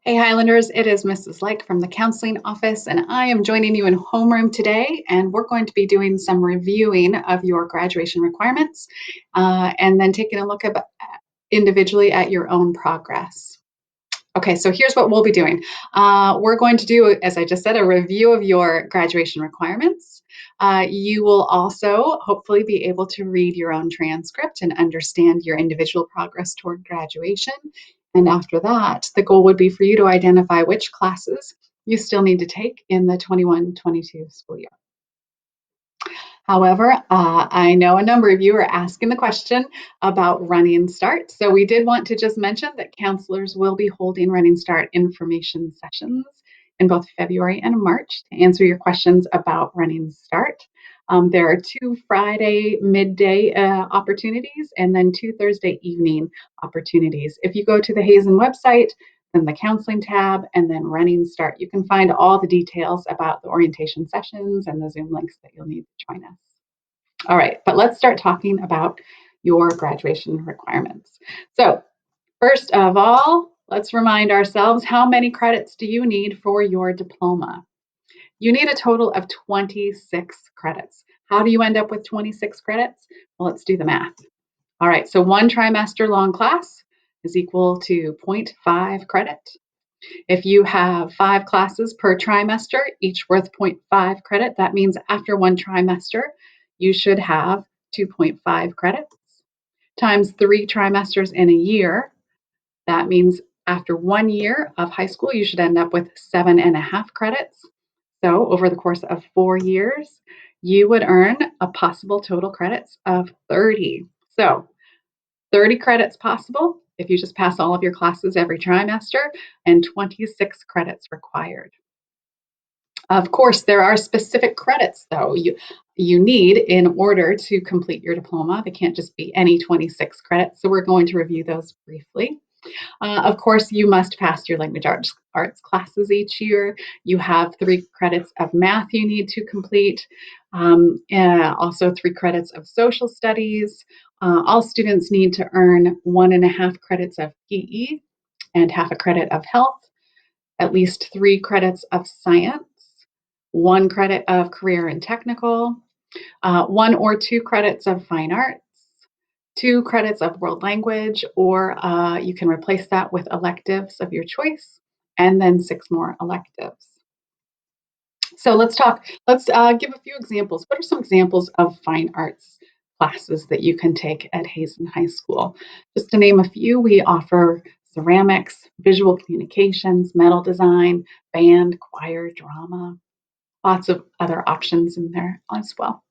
Hey Highlanders, it is Mrs. Lake from the counseling office, and I am joining you in homeroom today. And we're going to be doing some reviewing of your graduation requirements and then taking a look at individually at your own progress. Okay, so here's what we'll be doing. We're going to do, as I just said, a review of your graduation requirements. You will also hopefully be able to read your own transcript and understand your individual progress toward graduation. And after that, the goal would be for you to identify which classes you still need to take in the 21-22 school year. However, I know a number of you are asking the question about Running Start. So we did want to just mention that counselors will be holding Running Start information sessions in both February and March to answer your questions about Running Start. There are 2 Friday midday opportunities and then 2 Thursday evening opportunities. If you go to the Hazen website, then the counseling tab, and then Running Start, you can find all the details about the orientation sessions and the Zoom links that you'll need to join us. All right, but let's start talking about your graduation requirements. So first of all, let's remind ourselves, how many credits do you need for your diploma? You need a total of 26 credits. How do you end up with 26 credits? Well, let's do the math. All right, so 1 trimester long class is equal to 0.5 credit. If you have 5 classes per trimester, each worth 0.5 credit, that means after 1 trimester, you should have 2.5 credits. Times 3 trimesters in a year, that means after 1 year of high school, you should end up with 7.5 credits. So over the course of 4 years, you would earn a possible total credits of 30. So 30 credits possible if you just pass all of your classes every trimester, and 26 credits required. Of course, there are specific credits, though, you need in order to complete your diploma. They can't just be any 26 credits, so we're going to review those briefly. Of course, you must pass your language arts classes each year. You have 3 credits of math you need to complete, also 3 credits of social studies. All students need to earn 1.5 credits of PE and half a credit of health, at least 3 credits of science, 1 credit of career and technical, 1 or 2 credits of fine arts, 2 credits of world language, or you can replace that with electives of your choice, and then 6 more electives. So let's give a few examples. What are some examples of fine arts classes that you can take at Hazen High School? Just to name a few, we offer ceramics, visual communications, metal design, band, choir, drama, lots of other options in there as well.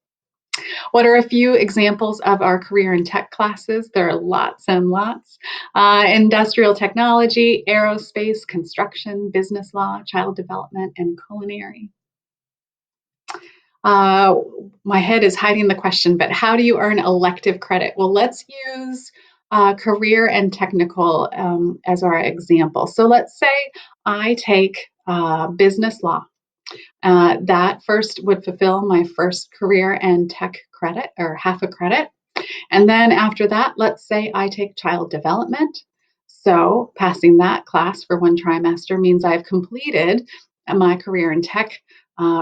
What are a few examples of our career and tech classes? There are lots and lots. Industrial technology, aerospace, construction, business law, child development, and culinary. My head is hiding the question, but how do you earn elective credit? Well, let's use career and technical as our example. So let's say I take business law. That first would fulfill my first career and tech credit, or half a credit. And then after that, let's say I take child development. So passing that class for 1 trimester means I've completed my career and tech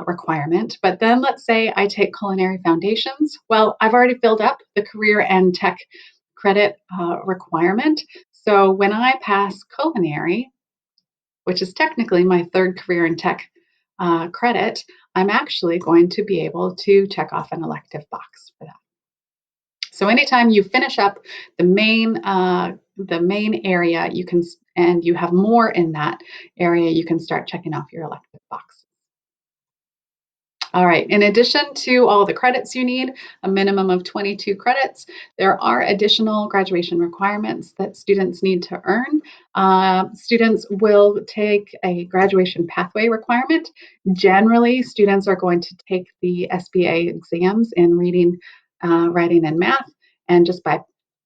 requirement. But then let's say I take culinary foundations. Well, I've already filled up the career and tech credit requirement. So when I pass culinary, which is technically my 3rd career and tech credit, I'm actually going to be able to check off an elective box for that. So anytime you finish up the main area, you can, and you have more in that area, you can start checking off your elective box. All right, in addition to all the credits you need, a minimum of 22 credits, there are additional graduation requirements that students need to earn. Students will take a graduation pathway requirement. Generally, students are going to take the SBA exams in reading, writing, and math, and just by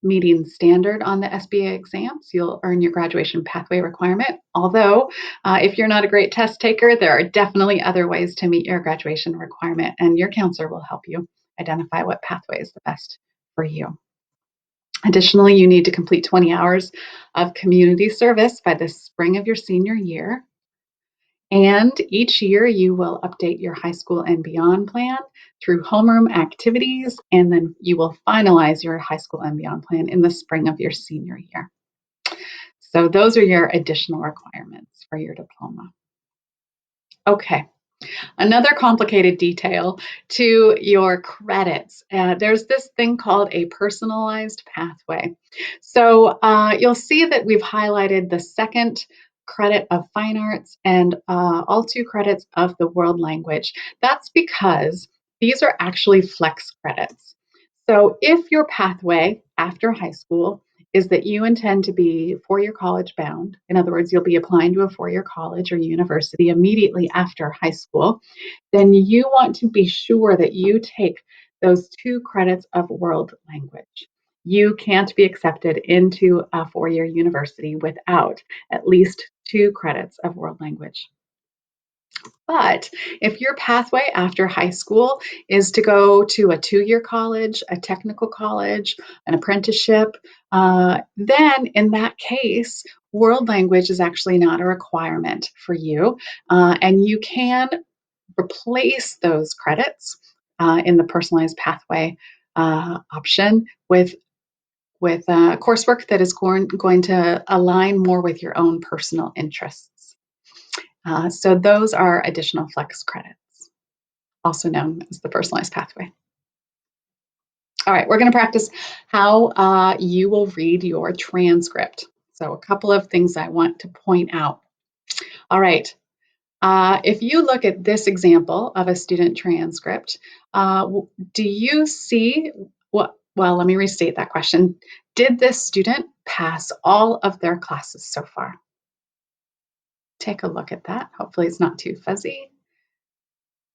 meeting standard on the SBA exams, you'll earn your graduation pathway requirement. Although, if you're not a great test taker, there are definitely other ways to meet your graduation requirement, and your counselor will help you identify what pathway is the best for you. Additionally, you need to complete 20 hours of community service by the spring of your senior year. And each year you will update your high school and beyond plan through homeroom activities, and then you will finalize your high school and beyond plan in the spring of your senior year. So those are your additional requirements for your diploma. Okay. Another complicated detail to your credits. There's this thing called a personalized pathway. So you'll see that we've highlighted the second credit of fine arts and all 2 credits of the world language. That's because these are actually flex credits. So if your pathway after high school is that you intend to be 4-year college bound, in other words, you'll be applying to a 4-year college or university immediately after high school, then you want to be sure that you take those 2 credits of world language. You can't be accepted into a 4-year university without at least 2 credits of world language. But if your pathway after high school is to go to a 2-year college, a technical college, an apprenticeship, then in that case, world language is actually not a requirement for you. And you can replace those credits in the personalized pathway option with coursework that is going to align more with your own personal interests. So those are additional flex credits, also known as the personalized pathway. All right, we're going to practice how you will read your transcript. So a couple of things I want to point out. All right, if you look at this example of a student transcript, do you see what? Well, let me restate that question. Did this student pass all of their classes so far? Take a look at that. Hopefully it's not too fuzzy.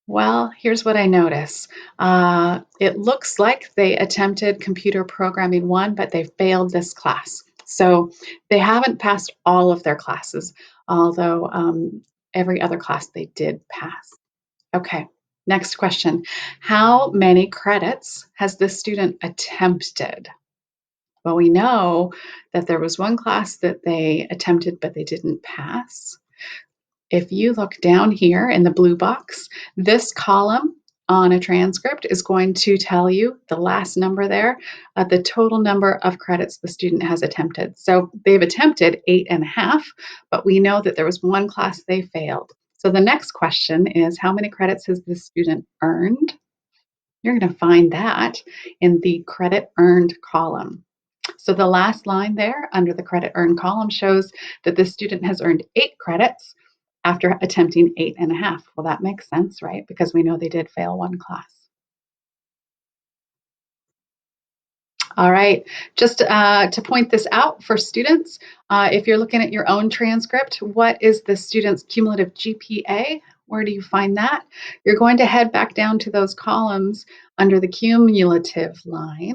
Well, here's what I notice. It looks like they attempted computer programming 1, but they failed this class. So they haven't passed all of their classes, although every other class they did pass. Okay, next question. How many credits has this student attempted? Well, we know that there was one class that they attempted, but they didn't pass. If you look down here in the blue box, this column on a transcript is going to tell you the last number there, the total number of credits the student has attempted. So they've attempted 8.5, but we know that there was one class they failed. So the next question is, how many credits has this student earned? You're going to find that in the credit earned column. So the last line there under the credit earned column shows that the student has earned 8 credits after attempting 8.5. Well, that makes sense, right? Because we know they did fail one class. All right, just to point this out for students, if you're looking at your own transcript, what is the student's cumulative GPA? Where do you find that? You're going to head back down to those columns under the cumulative line,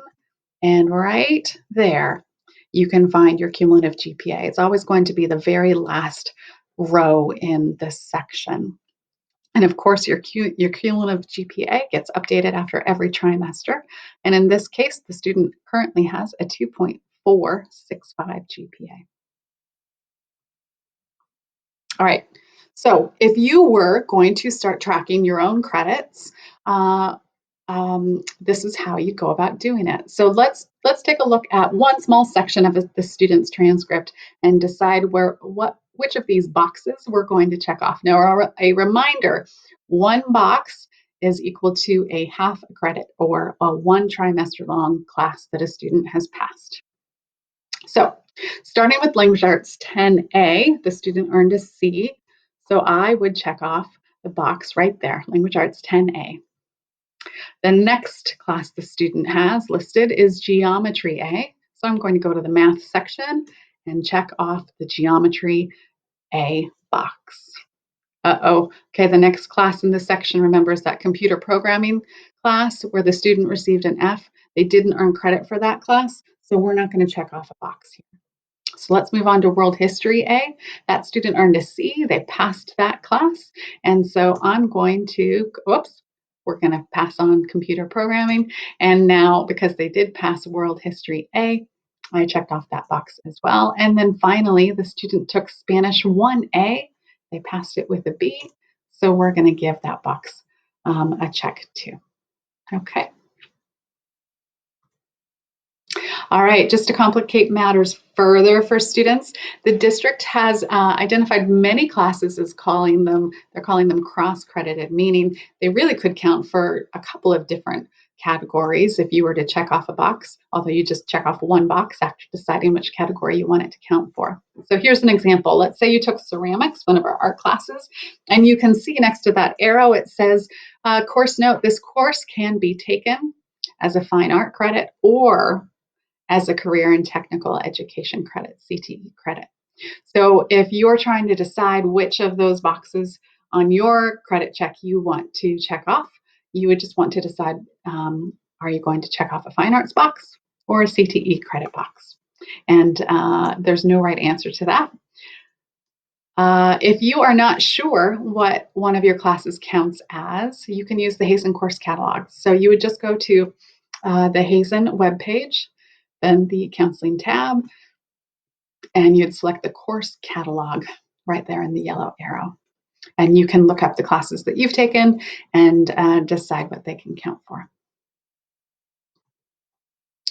and right there, you can find your cumulative GPA. It's always going to be the very last row in this section. And of course, your cumulative GPA gets updated after every trimester. And in this case, the student currently has a 2.465 GPA. All right. So if you were going to start tracking your own credits, this is how you go about doing it. So let's take a look at one small section of the student's transcript and decide which of these boxes we're going to check off. Now, a reminder, one box is equal to a half a credit or a 1 trimester long class that a student has passed. So starting with Language Arts 10A, the student earned a C. So I would check off the box right there, Language Arts 10A. The next class the student has listed is Geometry A. So I'm going to go to the Math section and check off the Geometry A box. Okay, the next class in this section, remember, is that computer programming class where the student received an F. They didn't earn credit for that class, so we're not going to check off a box here. So let's move on to World History A. That student earned a C. They passed that class. And so I'm going to, we're going to pass on computer programming. And now, because they did pass World History A, I checked off that box as well. And then finally, the student took Spanish 1A. They passed it with a B. So we're going to give that box a check too. Okay. All right, just to complicate matters further for students, the district has identified many classes as they're calling them cross-credited, meaning they really could count for a couple of different categories if you were to check off a box, although you just check off one box after deciding which category you want it to count for. So here's an example. Let's say you took ceramics, one of our art classes, and you can see next to that arrow, it says, course note, this course can be taken as a fine art credit or as a career and technical education credit, CTE credit. So if you're trying to decide which of those boxes on your credit check you want to check off, you would just want to decide, are you going to check off a fine arts box or a CTE credit box? And there's no right answer to that. If you are not sure what one of your classes counts as, you can use the Hazen course catalog. So you would just go to the Hazen webpage, then the counseling tab, and you'd select the course catalog right there in the yellow arrow. And you can look up the classes that you've taken and decide what they can count for.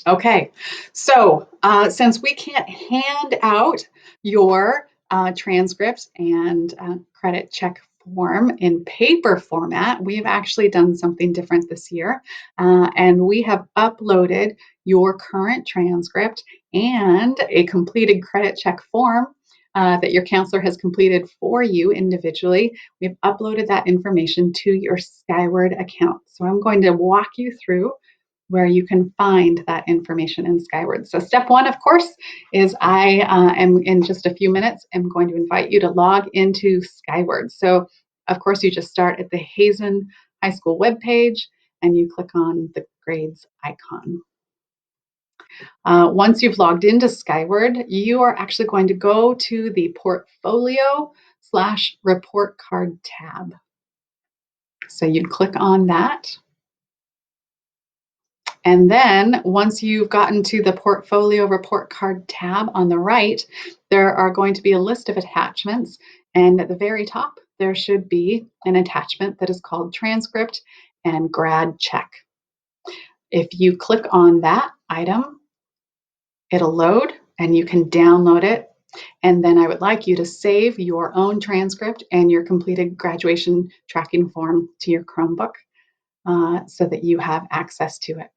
Okay, so since we can't hand out your transcript and credit check form in paper format, we've actually done something different this year. And we have uploaded your current transcript and a completed credit check form that your counselor has completed for you individually. We've uploaded that information to your Skyward account. So I'm going to walk you through where you can find that information in Skyward. So step one, of course, is I am in just a few minutes, I'm going to invite you to log into Skyward. So of course, you just start at the Hazen High School webpage and you click on the grades icon. Once you've logged into Skyward, you are actually going to go to the portfolio/report card tab. So you'd click on that. And then once you've gotten to the portfolio report card tab on the right, there are going to be a list of attachments. And at the very top, there should be an attachment that is called Transcript and Grad Check. If you click on that item, it'll load and you can download it. And then I would like you to save your own transcript and your completed graduation tracking form to your Chromebook so that you have access to it.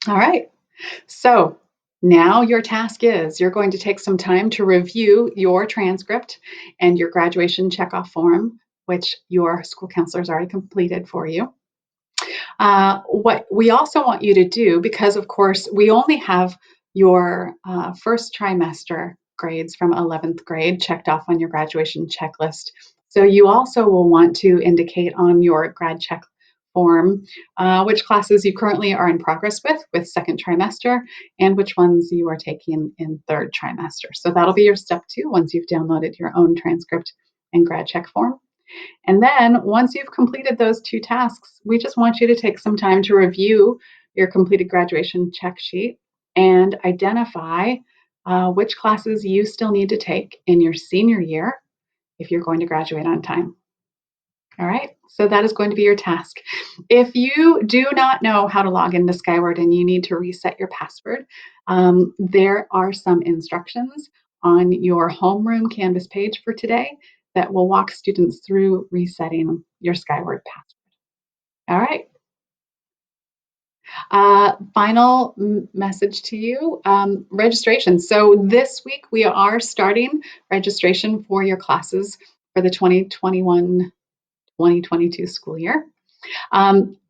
All right. So now your task is you're going to take some time to review your transcript and your graduation checkoff form, which your school counselor's already completed for you. What we also want you to do, because of course we only have your first trimester grades from 11th grade checked off on your graduation checklist. So you also will want to indicate on your grad check form which classes you currently are in progress with second trimester and which ones you are taking in third trimester. So that'll be your step two once you've downloaded your own transcript and grad check form. And then once you've completed those two tasks, we just want you to take some time to review your completed graduation check sheet and identify which classes you still need to take in your senior year if you're going to graduate on time. All right, so that is going to be your task. If you do not know how to log into Skyward and you need to reset your password, there are some instructions on your homeroom Canvas page for today that will walk students through resetting your Skyward password. All right. Final message to you, registration. So this week we are starting registration for your classes for the 2021-2022 school year.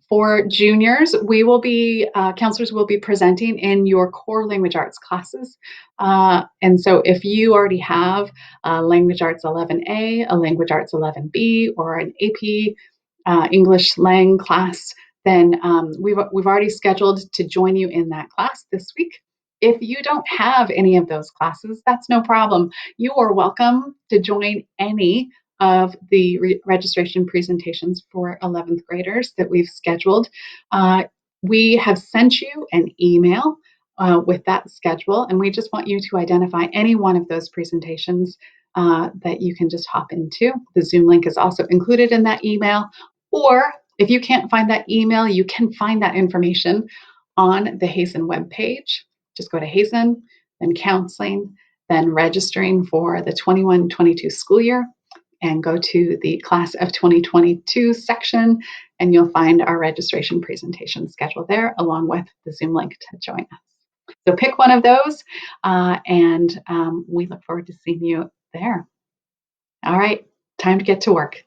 For juniors, we will be, counselors will be presenting in your core language arts classes. And so if you already have a language arts 11A, a language arts 11B, or an AP English Lang class, then we've already scheduled to join you in that class this week. If you don't have any of those classes, that's no problem. You are welcome to join any of the registration presentations for 11th graders that we've scheduled. We have sent you an email with that schedule, and we just want you to identify any one of those presentations that you can just hop into. The Zoom link is also included in that email, or if you can't find that email, you can find that information on the Hazen webpage. Just go to Hazen, then counseling, then registering for the 21-22 school year, and go to the class of 2022 section, and you'll find our registration presentation schedule there, along with the Zoom link to join us. So pick one of those, and we look forward to seeing you there. All right, time to get to work.